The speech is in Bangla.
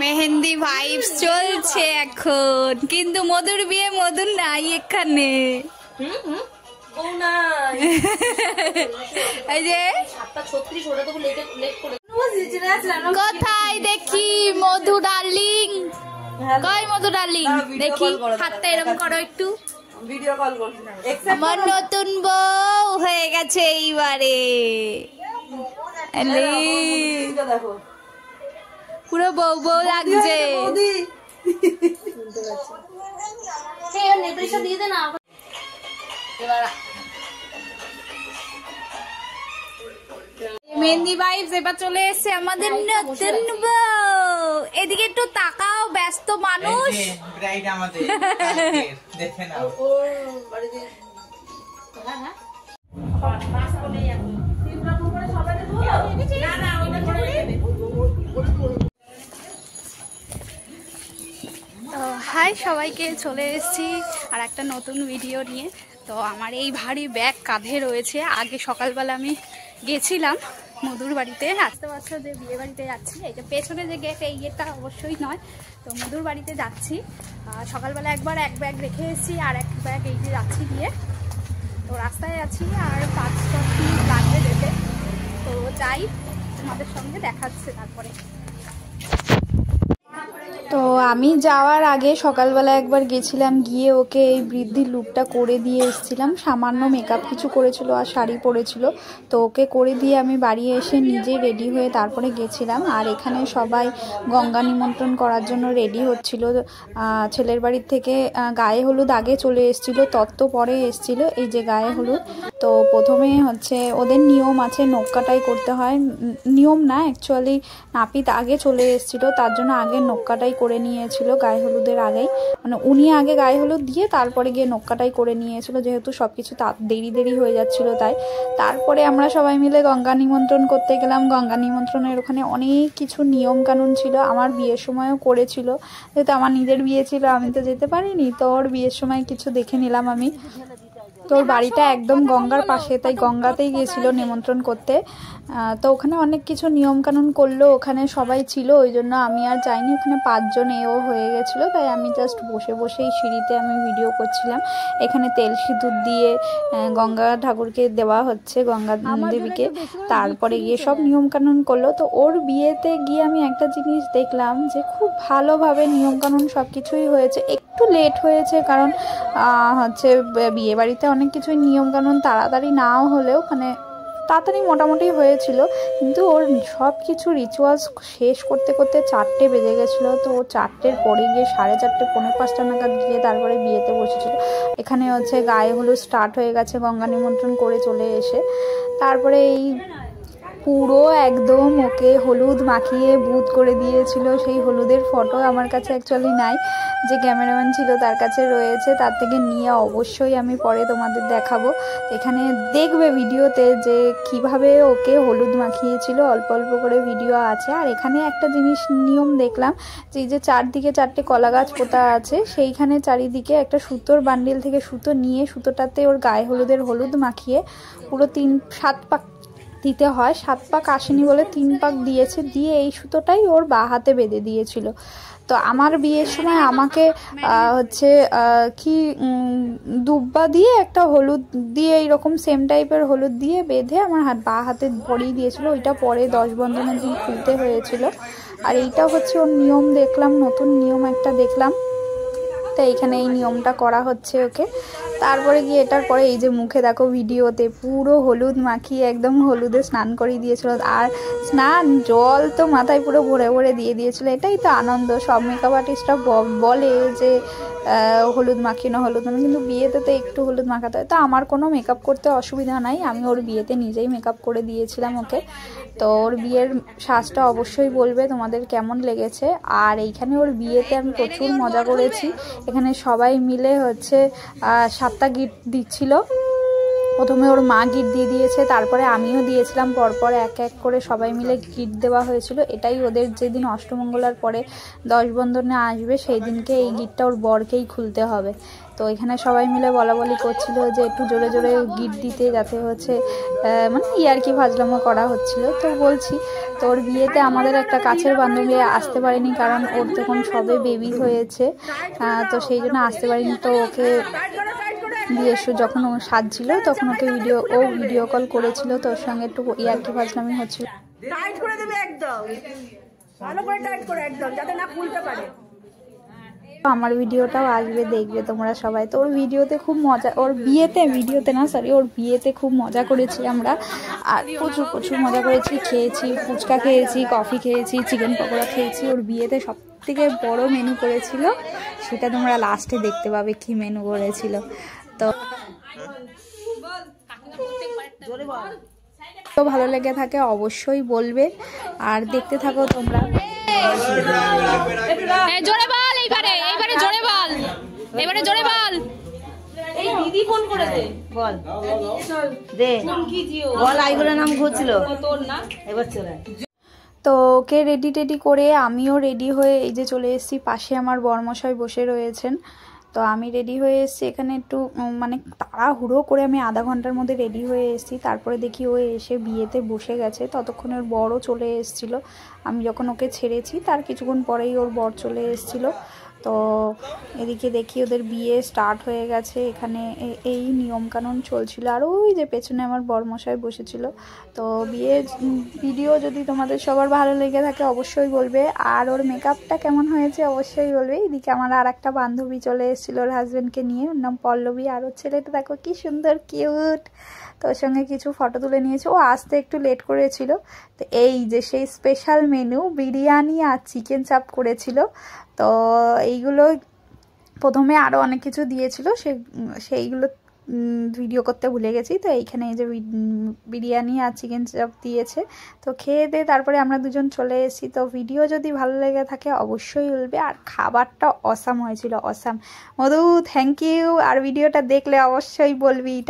মেহেন্দি ভাইবস চলছে এখন, কিন্তু মধুর বিয়ে মধুর নাই এখানে। এই যে কোথায় দেখি মধু ডার্লিং, কই মধু ডার্লিং দেখি, হাতটা এরকম করো একটু। ভিডিও কল করছি। আমার নতুন বউ হয়ে গেছে এইবারে, পুরো বউ বউ লাগছে। মেহেন্দি ভাইবস এবার চলে এসেছে আমাদের নতুন বউ। এদিকে একটু তাকাও, ব্যস্ত মানুষ। হাই সবাইকে, চলে এসেছি আর একটা নতুন ভিডিও নিয়ে। তো আমার এই ভারী ব্যাগ কাঁধে রয়েছে। আগে সকালবেলা আমি গেছিলাম মধুর বাড়িতে, আসতে আসতে যে বিয়ে বাড়িতে যাচ্ছি, এই যে পেছনে যে গেট, এই গেটটা অবশ্যই নয়, তো মধুর বাড়িতে যাচ্ছি। সকালবেলা একবার এক ব্যাগ রেখে এসেছি, আর এক ব্যাগ এই যে যাচ্ছি দিয়ে। তো রাস্তায় আছি আর 5-10 মিনিট লাগবে যেতে। তো যাই, তোমাদের সঙ্গে দেখাচ্ছে তারপরে। তো আমি যাওয়ার আগে সকালবেলা একবার গেছিলাম, গিয়ে ওকে এই বৃদ্ধির লুকটা করে দিয়ে এসেছিলাম। সামান্য মেকআপ কিছু করেছিল আর শাড়ি পরেছিল, তো ওকে করে দিয়ে আমি বাড়ি এসে নিজে রেডি হয়ে তারপরে গেছিলাম। আর এখানে সবাই গঙ্গা নিমন্ত্রণ করার জন্য রেডি হচ্ছিল। ছেলের বাড়ির থেকে গায়ে হলুদ আগে চলে এসেছিল, তত্ত্ব পরে এসেছিল। এই যে গায়ে হলুদ, তো প্রথমে হচ্ছে ওদের নিয়ম আছে, নখ কাটাই করতে হয়। নিয়ম না, অ্যাকচুয়ালি নাপিত আগে চলে এসেছিল, তার জন্য আগে নখ কাটাই করে নিয়েছিল গায়ে হলুদের আগেই। মানে উনি আগে গায়ে হলুদ দিয়ে তারপরে গিয়ে নখ কাটাই করে নিয়েছিল, যেহেতু সব কিছু দেরি হয়ে যাচ্ছিল তাই। তারপরে আমরা সবাই মিলে গঙ্গা নিমন্ত্রণ করতে গেলাম। গঙ্গা নিমন্ত্রণের ওখানে অনেক কিছু নিয়ম কানুন ছিল, আমার বিয়ের সময়ও করেছিল, যেহেতু আমার নিজের বিয়ে ছিল আমি তো যেতে পারিনি। তো ওর বিয়ের সময় কিছু দেখে নিলাম আমি। তোর বাড়িটা একদম গঙ্গার পাশে, তাই গঙ্গাতেই গিয়েছিল নিমন্ত্রণ করতে। তো ওখানে অনেক কিছু নিয়মকানুন করলো, ওখানে সবাই ছিল, ওই জন্য আমি আর যাইনি। ওখানে 5 জন এও হয়ে গেছিলো, তাই আমি জাস্ট বসে বসেই সিঁড়িতে আমি ভিডিও করছিলাম। এখানে তেল সিঁদুর দিয়ে গঙ্গা ঠাকুরকে দেওয়া হচ্ছে, গঙ্গা দেবীকে। তারপরে গিয়ে সব নিয়মকানুন করলো। তো ওর বিয়েতে গিয়ে আমি একটা জিনিস দেখলাম যে খুব ভালোভাবে নিয়মকানুন সব কিছুই হয়েছে। একটু লেট হয়েছে, কারণ হচ্ছে বিয়ে বাড়িতে অনেক কিছুই নিয়মকানুন তাড়াতাড়ি নাও হলেও মানে তাড়াতাড়ি মোটামুটি হয়েছিল, কিন্তু ওর সব কিছু রিচুয়ালস শেষ করতে করতে 4টে বেজে গেছিলো। তো ও 4টের পরে গিয়ে 4:30 পৌনে 5টা নাগাদ গিয়ে তারপরে বিয়েতে বসেছিল। এখানে হচ্ছে গায়ে হলুদ স্টার্ট হয়ে গেছে, গঙ্গা নিমন্ত্রণ করে চলে এসে তারপরে এই পুরো একদম ওকে হলুদ মাখিয়ে ভূত করে দিয়েছিল। সেই হলুদের ফটো আমার কাছে অ্যাকচুয়ালি নাই, যে ক্যামেরাম্যান ছিল তার কাছে রয়েছে, তার থেকে নিয়ে অবশ্যই আমি পরে তোমাদের দেখাবো। এখানে দেখবে ভিডিওতে যে কিভাবে ওকে হলুদ মাখিয়েছিল, অল্প অল্প করে ভিডিও আছে। আর এখানে একটা জিনিস নিয়ম দেখলাম, যে এই যে চারদিকে 4টে কলা গাছ পোতা আছে, সেইখানে চারিদিকে একটা সুতোর বান্ডিল থেকে সুতো নিয়ে সুতোটাতে ওর গায়ে হলুদ মাখিয়ে পুরো 7 পাক দিতে হয়। 7 পাক আসেনি বলে 3 পাক দিয়েছে, দিয়ে এই সুতোটাই ওর বাঁ হাতে বেঁধে দিয়েছিল। তো আমার বিয়ের সময় আমাকে হচ্ছে কি দুব্বা দিয়ে একটা হলুদ দিয়ে এইরকম সেম টাইপের হলুদ দিয়ে বেঁধে আমার বাঁ হাতে পরিয়ে দিয়েছিল। ওইটা পরে 10 বন্ধনের দিন খুলতে হয়েছিল। আর এইটা হচ্ছে ওর নিয়ম দেখলাম, নতুন নিয়ম একটা দেখলাম। তো এইখানে এই নিয়মটা করা হচ্ছে ওকে। তারপরে গিয়ে এটার পরে এই যে মুখে দেখো ভিডিওতে পুরো হলুদ মাখিয়ে একদম হলুদে স্নান করিয়ে দিয়েছিল। আর স্নান জল তো মাথায় পুরো ভরে ভরে দিয়ে দিয়েছিল। এটাই তো আনন্দ। সব মেকআপ আর্টিস্টরা বলে যে হলুদ মাখিয়ে না, হলুদ না, কিন্তু বিয়েতে তো একটু হলুদ মাখাতে হয়। তো আমার কোনো মেকআপ করতে অসুবিধা নাই, আমি ওর বিয়েতে নিজেই মেকআপ করে দিয়েছিলাম ওকে। তো ওর বিয়ের সাজটা অবশ্যই বলবে তোমাদের কেমন লেগেছে। আর এইখানে ওর বিয়েতে আমি প্রচুর মজা করেছি। এখানে সবাই মিলে হচ্ছে 7টা গিফট দিচ্ছিল। প্রথমে ওর মা গিফট দিয়ে দিয়েছে, তারপরে আমিও দিয়েছিলাম, পরপর এক এক করে সবাই মিলে গিফট দেওয়া হয়েছিল। এটাই ওদের যেদিন অষ্টমঙ্গলার পরে 10 বন্ধনে আসবে সেই দিনকে এই গিফটটা ওর বরকেই খুলতে হবে। তো এখানে সবাই মিলে বলাবলি করছিল যে একটু জোরে জোরে গিফট দিতে, যাতে হচ্ছে মানে ইয়ার্কি ফাজলামো করা হচ্ছিল। তো বলছি, তো ওর বিয়েতে আমাদের একটা কাছের বান্ধবী আসতে পারেনি, কারণ ওর তখন সবে বেবি হয়েছে, তো সেই জন্য আসতে পারেনি। তো ওকে বিয়ের যখন ও সাজছিল তখন ওকে ভিডিও কল করেছিল, তো ওর সঙ্গে একটু ইয়ার্কি ফাজলামি হচ্ছিল। টাইট করে দেবে একদম, ভালো করে টাইট করে একদম, যাতে না খুলতে পারে। আমার ভিডিওটাও আসবে, দেখবে তোমরা সবাই। তো ওর ভিডিওতে খুব মজা, ওর বিয়েতে খুব মজা করেছি আমরা, আর প্রচুর মজা করেছি, খেয়েছি, ফুচকা খেয়েছি, কফি খেয়েছি, চিকেন পকোড়া খেয়েছি। ওর বিয়েতে সবথেকে বড় মেনু করেছিল, সেটা তোমরা লাস্টে দেখতে পাবে কি মেনু করেছিল। তো ভালো লেগে থাকে অবশ্যই বলবে, আর দেখতে থাকো তোমরা। জোরে বল, এইবারে জোরে বল, এবারে জোরে বল। এই দিদি ফোন করে দে, বল দে, বল আইগুলোর নাম ঘুরছিল তোর না, এবার চলে। তো ওকে রেডি করে আমিও রেডি হয়ে এই যে চলে এসেছি, পাশে আমার বরমশাই বসে রয়েছেন। তো আমি রেডি হয়ে এসেছি, এখানে একটু মানে তাড়াহুড়ো করে আমি আধা ঘন্টার মধ্যে রেডি হয়ে এসেছি। তারপরে দেখি ও এসে বিয়েতে বসে গেছে, ততক্ষণে ওর বরও চলে এসেছিলো। আমি যখন ওকে ছেড়েছি তার কিছুক্ষণ পরেই ওর বর চলে এসেছিলো। তো এদিকে দেখি ওদের বিয়ে স্টার্ট হয়ে গেছে, এখানে এই নিয়মকানুন চলছিল, আর ওই যে পেছনে আমার বরমশাই বসেছিল। তো বিয়ের ভিডিও যদি তোমাদের সবার ভালো লেগে থাকে অবশ্যই বলবে, আর ওর মেকআপটা কেমন হয়েছে অবশ্যই বলবে। এদিকে আমার আর একটা বান্ধবী চলে এসেছিলো ওর হাজব্যান্ডকে নিয়ে, ওর নাম পল্লবী, আর ওর ছেলেটা দেখো কি সুন্দর কিউট। তো ওর সঙ্গে কিছু ফটো তুলে নিয়েছে, ও আসতে একটু লেট করেছিল। তো এই যে সেই স্পেশাল মেনু বিরিয়ানি আর চিকেন চাপ করেছিল। তো এইগুলো প্রথমে আরও অনেক কিছু দিয়েছিল, সেইগুলো ভিডিও করতে ভুলে গেছি। তো এইখানে এই যে বিরিয়ানি আর চিকেন চাপ দিয়েছে, তো খেয়ে দিয়ে তারপরে আমরা দুজন চলে এসেছি। তো ভিডিও যদি ভালো লেগে থাকে অবশ্যই বলবে, আর খাবারটা অসাম হয়েছিল, অসাম। মধু থ্যাংক ইউ, আর ভিডিওটা দেখলে অবশ্যই বলবি এটা।